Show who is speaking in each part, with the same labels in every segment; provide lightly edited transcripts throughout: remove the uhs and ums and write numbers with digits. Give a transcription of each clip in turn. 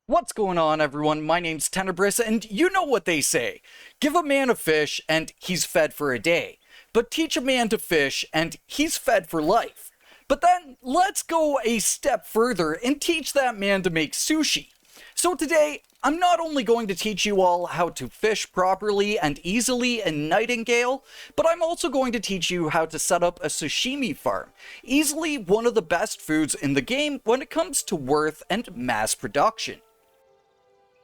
Speaker 1: What's going on, everyone? My name's Tenebris, and you know what they say. Give a man a fish, and he's fed for a day. But teach a man to fish, and he's fed for life. But then, let's go a step further and teach that man to make sushi. So today, I'm not only going to teach you all how to fish properly and easily in Nightingale, but I'm also going to teach you how to set up a sashimi farm. Easily one of the best foods in the game when it comes to worth and mass production.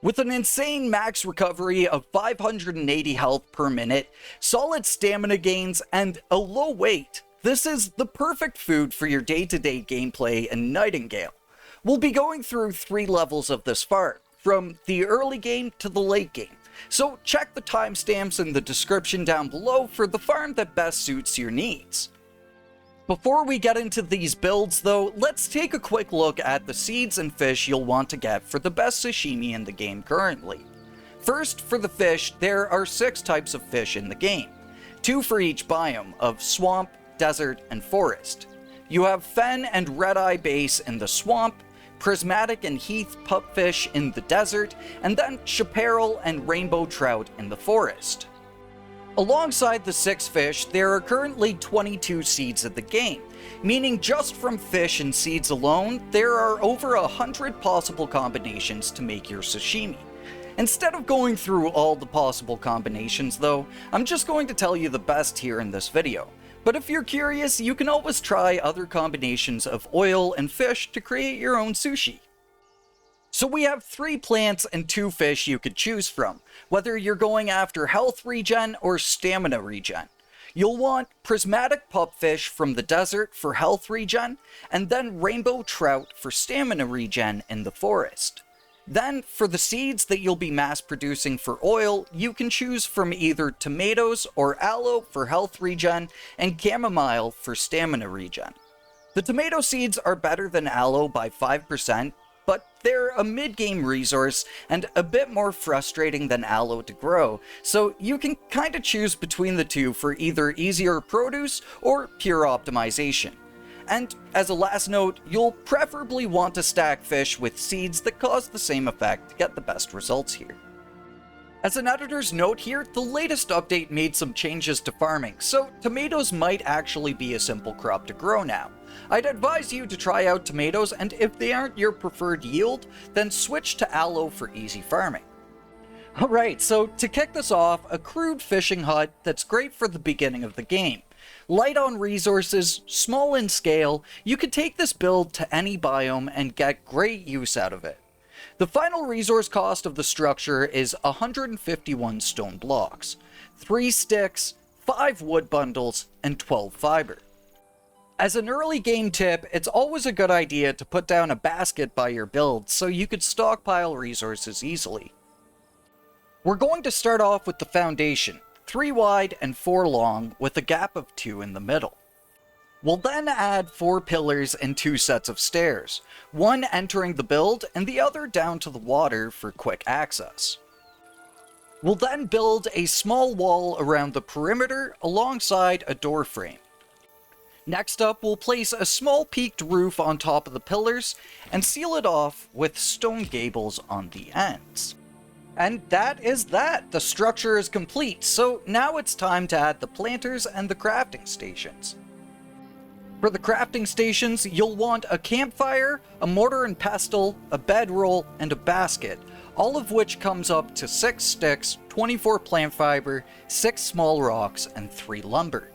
Speaker 1: With an insane max recovery of 580 health per minute, solid stamina gains, and a low weight, this is the perfect food for your day-to-day gameplay in Nightingale. We'll be going through 3 levels of this farm, from the early game to the late game, so check the timestamps in the description down below for the farm that best suits your needs. Before we get into these builds though, let's take a quick look at the seeds and fish you'll want to get for the best sashimi in the game currently. First, for the fish, there are 6 types of fish in the game, 2 for each biome of swamp, desert, and forest. You have fen and red-eye bass in the swamp, prismatic and heath pupfish in the desert, and then chaparral and rainbow trout in the forest. Alongside the 6 fish, there are currently 22 seeds in the game, meaning just from fish and seeds alone, there are over 100 possible combinations to make your sashimi. Instead of going through all the possible combinations though, I'm just going to tell you the best here in this video. But if you're curious, you can always try other combinations of oil and fish to create your own sushi. So we have 3 plants and 2 fish you could choose from, whether you're going after health regen or stamina regen. You'll want prismatic pupfish from the desert for health regen, and then rainbow trout for stamina regen in the forest. Then, for the seeds that you'll be mass producing for oil, you can choose from either tomatoes or aloe for health regen, and chamomile for stamina regen. The tomato seeds are better than aloe by 5%, but they're a mid-game resource and a bit more frustrating than aloe to grow, so you can kinda choose between the two for either easier produce or pure optimization. And as a last note, you'll preferably want to stack fish with seeds that cause the same effect to get the best results here. As an editor's note here, the latest update made some changes to farming, so tomatoes might actually be a simple crop to grow now. I'd advise you to try out tomatoes, and if they aren't your preferred yield, then switch to aloe for easy farming. Alright, so to kick this off, a crude fishing hut that's great for the beginning of the game. Light on resources, small in scale, you could take this build to any biome and get great use out of it. The final resource cost of the structure is 151 stone blocks, 3 sticks, 5 wood bundles, and 12 fiber. As an early game tip, it's always a good idea to put down a basket by your build so you could stockpile resources easily. We're going to start off with the foundation, 3 wide and 4 long with a gap of 2 in the middle. We'll then add 4 pillars and 2 sets of stairs, one entering the build and the other down to the water for quick access. We'll then build a small wall around the perimeter alongside a door frame. Next up, we'll place a small peaked roof on top of the pillars and seal it off with stone gables on the ends. And that is that! The structure is complete, so now it's time to add the planters and the crafting stations. For the crafting stations, you'll want a campfire, a mortar and pestle, a bedroll, and a basket, all of which comes up to 6 sticks, 24 plant fiber, 6 small rocks, and 3 lumber.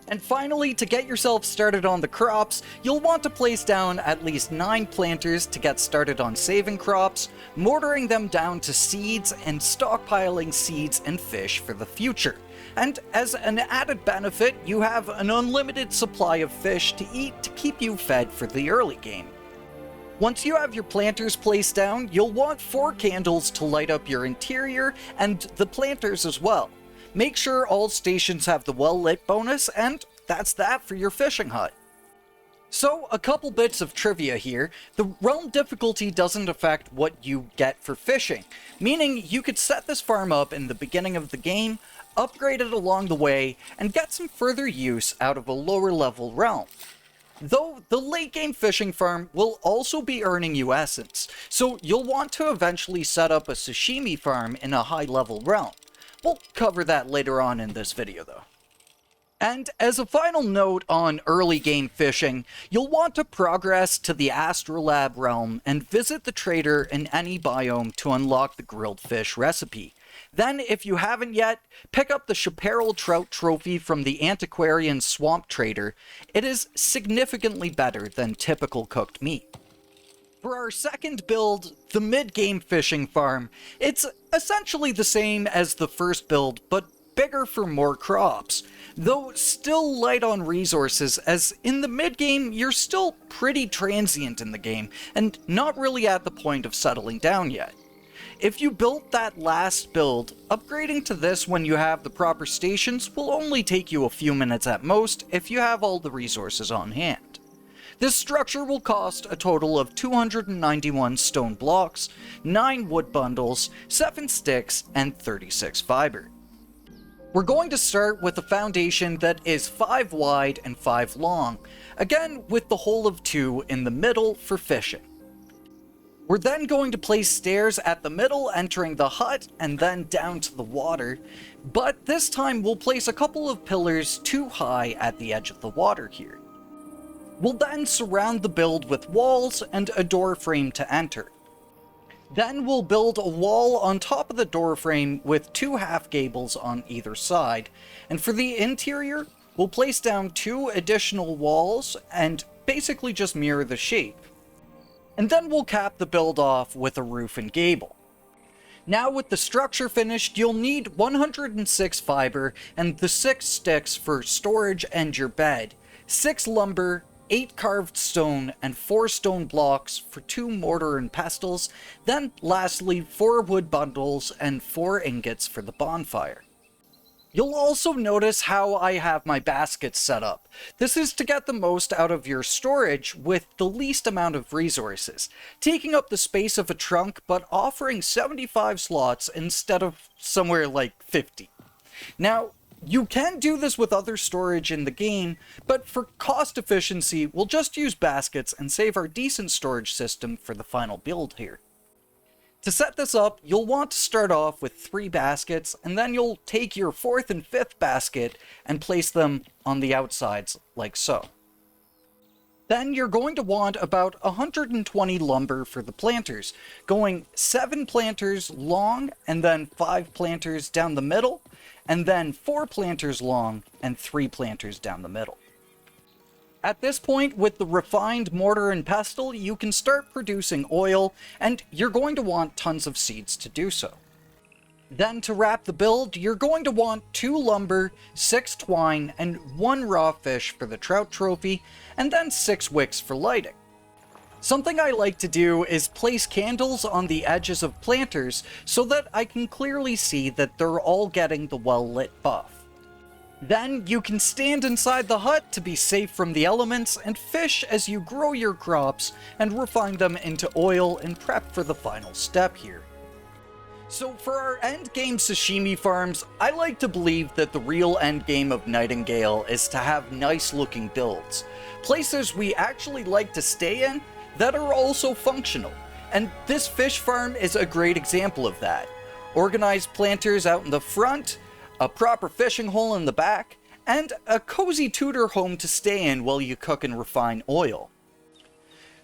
Speaker 1: And finally, to get yourself started on the crops, you'll want to place down at least 9 planters to get started on saving crops, mortaring them down to seeds, and stockpiling seeds and fish for the future. And as an added benefit, you have an unlimited supply of fish to eat to keep you fed for the early game. Once you have your planters placed down, you'll want 4 candles to light up your interior and the planters as well. Make sure all stations have the well-lit bonus, and that's that for your fishing hut. So, a couple bits of trivia here. The realm difficulty doesn't affect what you get for fishing, meaning you could set this farm up in the beginning of the game, upgrade it along the way, and get some further use out of a lower level realm. Though the late game fishing farm will also be earning you essence, so you'll want to eventually set up a sashimi farm in a high level realm. We'll cover that later on in this video though. And as a final note on early game fishing, you'll want to progress to the astrolab realm and visit the trader in any biome to unlock the grilled fish recipe. Then, if you haven't yet, pick up the chaparral trout trophy from the antiquarian swamp trader. It is significantly better than typical cooked meat. For our second build, the mid-game fishing farm, it's essentially the same as the first build, but bigger for more crops, though still light on resources, as in the mid-game you're still pretty transient in the game, and not really at the point of settling down yet. If you built that last build, upgrading to this when you have the proper stations will only take you a few minutes at most if you have all the resources on hand. This structure will cost a total of 291 stone blocks, 9 wood bundles, 7 sticks, and 36 fiber. We're going to start with a foundation that is 5 wide and 5 long, again with the hole of 2 in the middle for fishing. We're then going to place stairs at the middle entering the hut and then down to the water, but this time we'll place a couple of pillars too high at the edge of the water here. We'll then surround the build with walls and a door frame to enter. Then we'll build a wall on top of the door frame with 2 half gables on either side, and for the interior, we'll place down 2 additional walls and basically just mirror the shape. And then we'll cap the build off with a roof and gable. Now with the structure finished, you'll need 106 fiber and the 6 sticks for storage and your bed, 6 lumber, 8 carved stone, and 4 stone blocks for 2 mortar and pestles, then lastly 4 wood bundles and 4 ingots for the bonfire. You'll also notice how I have my baskets set up. This is to get the most out of your storage with the least amount of resources, taking up the space of a trunk but offering 75 slots instead of somewhere like 50. Now, you can do this with other storage in the game, but for cost efficiency, we'll just use baskets and save our decent storage system for the final build here. To set this up, you'll want to start off with 3 baskets, and then you'll take your 4th and 5th basket and place them on the outsides, like so. Then you're going to want about 120 lumber for the planters, going 7 planters long, and then 5 planters down the middle, and then 4 planters long, and 3 planters down the middle. At this point, with the refined mortar and pestle, you can start producing oil, and you're going to want tons of seeds to do so. Then to wrap the build, you're going to want 2 lumber, 6 twine, and 1 raw fish for the trout trophy, and then 6 wicks for lighting. Something I like to do is place candles on the edges of planters so that I can clearly see that they're all getting the well-lit buff. Then you can stand inside the hut to be safe from the elements and fish as you grow your crops and refine them into oil and prep for the final step here. So for our endgame sashimi farms, I like to believe that the real endgame of Nightingale is to have nice looking builds. Places we actually like to stay in that are also functional. And this fish farm is a great example of that. Organized planters out in the front, a proper fishing hole in the back, and a cozy Tudor home to stay in while you cook and refine oil.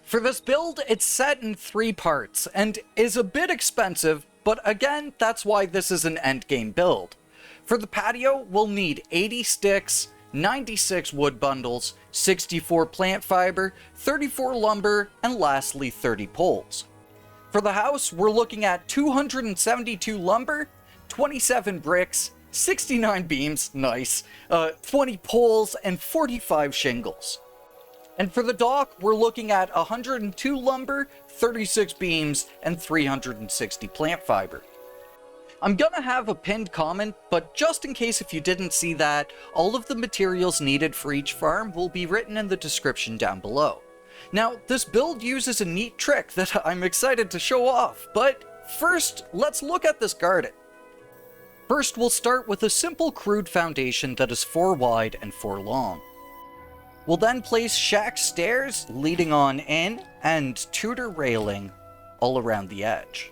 Speaker 1: For this build, it's set in 3 parts, and is a bit expensive, but again, that's why this is an endgame build. For the patio, we'll need 80 sticks, 96 wood bundles, 64 plant fiber, 34 lumber, and lastly 30 poles. For the house, we're looking at 272 lumber, 27 bricks, 69 beams, nice, 20 poles, and 45 shingles. And for the dock, we're looking at 102 lumber, 36 beams, and 360 plant fiber. I'm gonna have a pinned comment, but just in case if you didn't see that, all of the materials needed for each farm will be written in the description down below. Now, this build uses a neat trick that I'm excited to show off, but first, let's look at this garden. First, we'll start with a simple crude foundation that is 4 wide and 4 long. We'll then place shack stairs leading on in and Tudor railing all around the edge.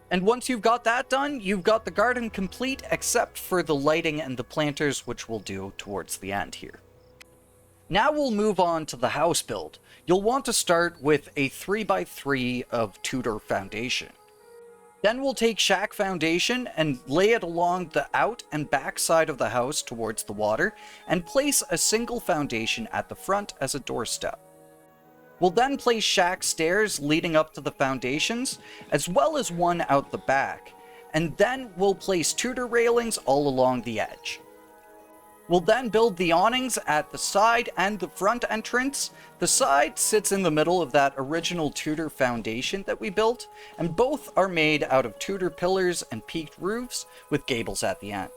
Speaker 1: And once you've got that done, you've got the garden complete except for the lighting and the planters, which we'll do towards the end here. Now we'll move on to the house build. You'll want to start with a 3x3 of Tudor foundation. Then we'll take shack foundation and lay it along the out and back side of the house towards the water, and place a single foundation at the front as a doorstep. We'll then place shack stairs leading up to the foundations, as well as one out the back, and then we'll place Tudor railings all along the edge. We'll then build the awnings at the side and the front entrance. The side sits in the middle of that original Tudor foundation that we built, and both are made out of Tudor pillars and peaked roofs with gables at the end.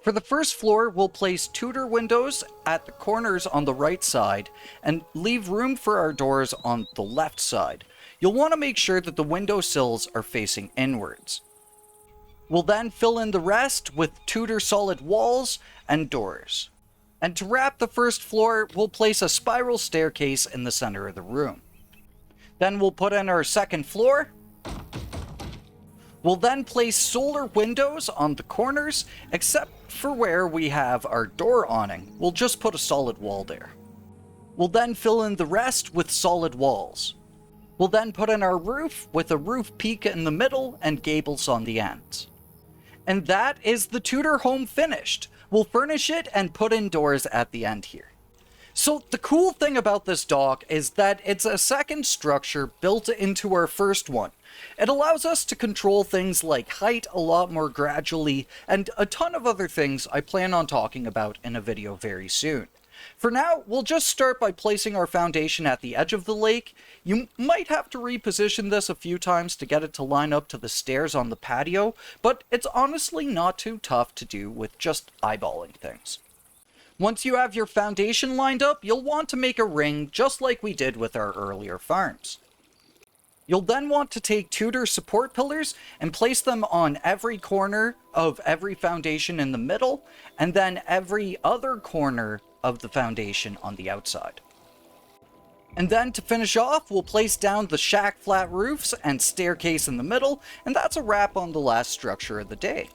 Speaker 1: For the first floor, we'll place Tudor windows at the corners on the right side and leave room for our doors on the left side. You'll want to make sure that the window sills are facing inwards. We'll then fill in the rest with Tudor solid walls and doors. And to wrap the first floor, we'll place a spiral staircase in the center of the room. Then we'll put in our second floor. We'll then place solar windows on the corners, except for where we have our door awning. We'll just put a solid wall there. We'll then fill in the rest with solid walls. We'll then put in our roof with a roof peak in the middle and gables on the ends. And that is the Tudor home finished. We'll furnish it and put in doors at the end here. So the cool thing about this dock is that it's a second structure built into our first one. It allows us to control things like height a lot more gradually, and a ton of other things I plan on talking about in a video very soon. For now, we'll just start by placing our foundation at the edge of the lake. You might have to reposition this a few times to get it to line up to the stairs on the patio, but it's honestly not too tough to do with just eyeballing things. Once you have your foundation lined up, you'll want to make a ring just like we did with our earlier farms. You'll then want to take Tudor support pillars and place them on every corner of every foundation in the middle, and then every other corner of the foundation on the outside. And then to finish off, we'll place down the shack flat roofs and staircase in the middle, and that's a wrap on the last structure of the day.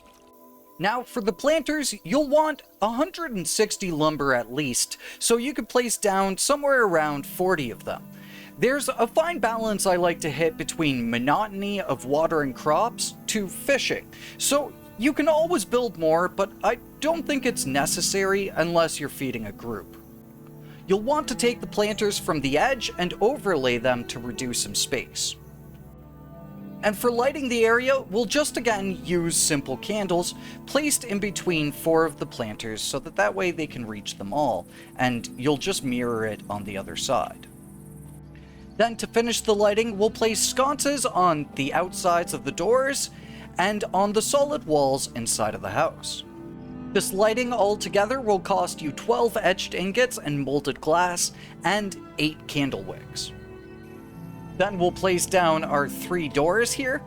Speaker 1: Now for the planters, you'll want 160 lumber at least, so you could place down somewhere around 40 of them. There's a fine balance I like to hit between monotony of watering crops to fishing, so you can always build more, but I don't think it's necessary unless you're feeding a group. You'll want to take the planters from the edge and overlay them to reduce some space. And for lighting the area, we'll just again use simple candles placed in between 4 of the planters so that way they can reach them all, and you'll just mirror it on the other side. Then to finish the lighting, we'll place sconces on the outsides of the doors and on the solid walls inside of the house. This lighting altogether will cost you 12 etched ingots and molded glass and 8 candle wicks. Then we'll place down our 3 doors here.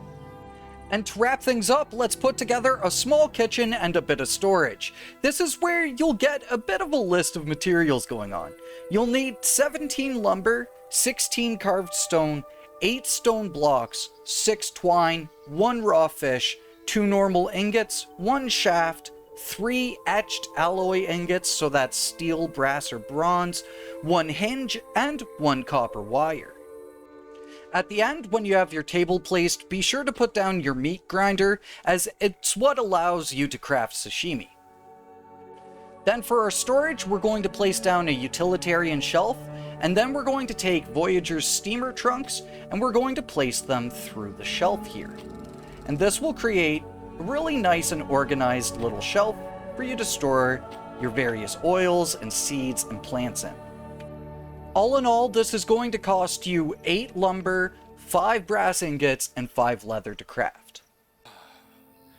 Speaker 1: And to wrap things up, let's put together a small kitchen and a bit of storage. This is where you'll get a bit of a list of materials going on. You'll need 17 lumber, 16 carved stone, 8 stone blocks, 6 twine, 1 raw fish, 2 normal ingots, 1 shaft, 3 etched alloy ingots, so that's steel, brass, or bronze, 1 hinge, and 1 copper wire. At the end, when you have your table placed, be sure to put down your meat grinder, as it's what allows you to craft sashimi. Then for our storage, we're going to place down a utilitarian shelf, and then we're going to take Voyager's steamer trunks, and we're going to place them through the shelf here. And this will create a really nice and organized little shelf for you to store your various oils and seeds and plants in. All in all, this is going to cost you 8 lumber, 5 brass ingots, and 5 leather to craft.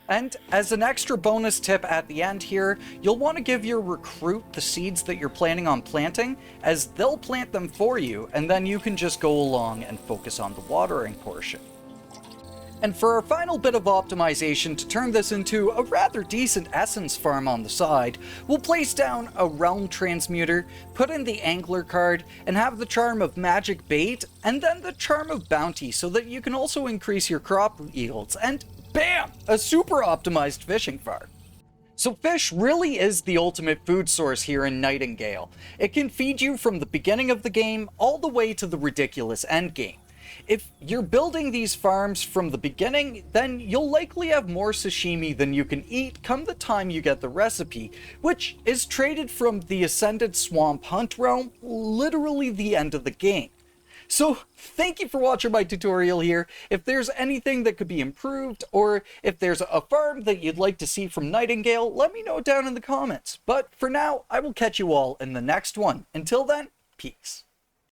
Speaker 1: And as an extra bonus tip at the end here, you'll want to give your recruit the seeds that you're planning on planting, as they'll plant them for you, and then you can just go along and focus on the watering portion. And for our final bit of optimization to turn this into a rather decent essence farm on the side, we'll place down a realm transmuter, put in the angler card, and have the charm of magic bait, and then the charm of bounty so that you can also increase your crop yields, and bam! A super optimized fishing farm. So fish really is the ultimate food source here in Nightingale. It can feed you from the beginning of the game all the way to the ridiculous endgame. If you're building these farms from the beginning, then you'll likely have more sashimi than you can eat come the time you get the recipe, which is traded from the Ascended Swamp Hunt realm, literally the end of the game. So thank you for watching my tutorial here. If there's anything that could be improved, or if there's a farm that you'd like to see from Nightingale, let me know down in the comments. But for now, I will catch you all in the next one. Until then, peace.